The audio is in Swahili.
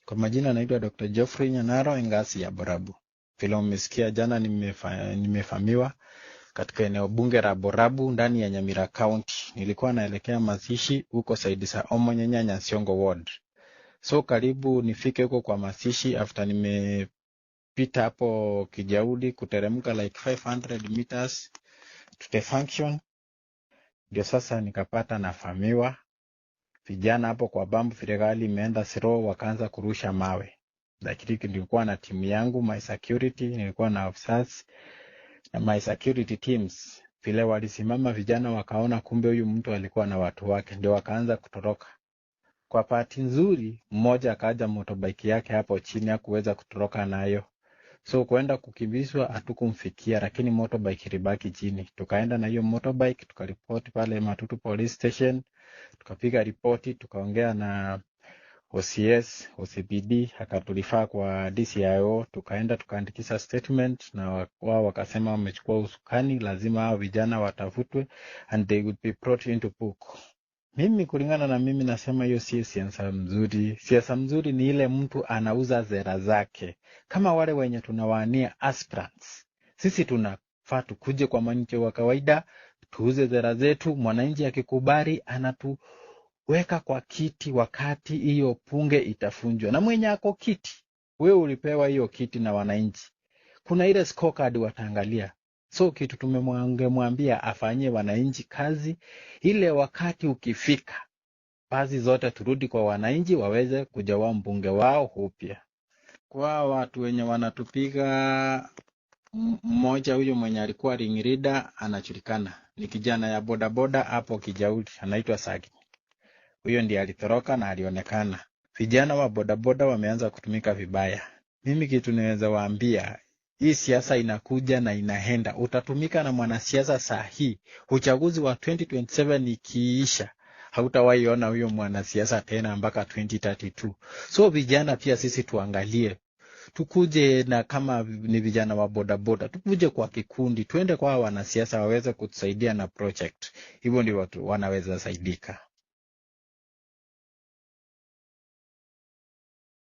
Kwa majina naitwa Dr. Geoffrey Nyanaro Engasi ya Borabu. Vile umesikia jana nimefamiwa katika eneo bunge la Borabu ndani ya Nyamira County. Nilikuwa naelekea mazishi huko saidi za Omonyenya Nyasiongo Ward. So karibu nifike huko kwa mazishi after nimepita hapo Kijaudi kuteremka like 500 meters to the function. Ndio sasa nikapata nafamiwa. Vijana hapo kwa bambu viregali imeenda slow wakaanza kurusha mawe. Lakini nilikuwa na timu yangu, my security, nilikuwa na officers na my security teams. Vile walisimama vijana wakaona kumbe huyu mtu alikuwa na watu wake, ndio wakaanza kutoroka. Kwa bahati nzuri, mmoja akaja motorbike yake hapo chini hakuweza kutoroka nayo. So kuenda kukimbizwa hatukumfikia, lakini motorbike ilibaki chini. Tukaenda na hiyo motorbike, tukaripoti pale Matutu Police Station, tukapiga ripoti, tukaongea na OCS, OCPD, akatulifaa kwa DCIO, tukaenda tukaandikisha statement na wao wakasema wamechukua usukani, lazima hao vijana watafutwe and they would be brought into book. Mimi kulingana na mimi nasema hiyo si siasa mzuri. Siasa mzuri ni ile mtu anauza zera zake. Kama wale wenye tunawania aspirants. Sisi tunafaa tukuje kwa mwananchi wa kawaida, tuuze zera zetu, mwananchi akikubali anatuweka kwa kiti wakati hiyo punge itafunjwa. Na mwenye ako kiti, wewe ulipewa hiyo kiti na wananchi. Kuna ile scorecard wataangalia. So kitu tumemwambia afanyie wananchi kazi, ile wakati ukifika kazi zote turudi kwa wananchi waweze kujawa mbunge wao upya. Kwa watu wenye wanatupiga, mmoja huyo mwenye alikuwa ring leader anajulikana, ni kijana ya bodaboda hapo Kijaudi, anaitwa Sagi. Huyo ndiye alitoroka na alionekana. Vijana wa bodaboda wameanza kutumika vibaya. Mimi kitu niweza waambia, hii siasa inakuja na inaenda. Utatumika na mwanasiasa sahihi. Uchaguzi wa 2027 ikiisha, hautawahi ona huyo mwanasiasa tena mpaka 2032. So vijana pia sisi tuangalie. Tukuje na kama ni vijana wa bodaboda, tukuje kwa kikundi, tuende kwa wanasiasa waweze kutusaidia na project. Hivyo ndio watu wanaweza saidika.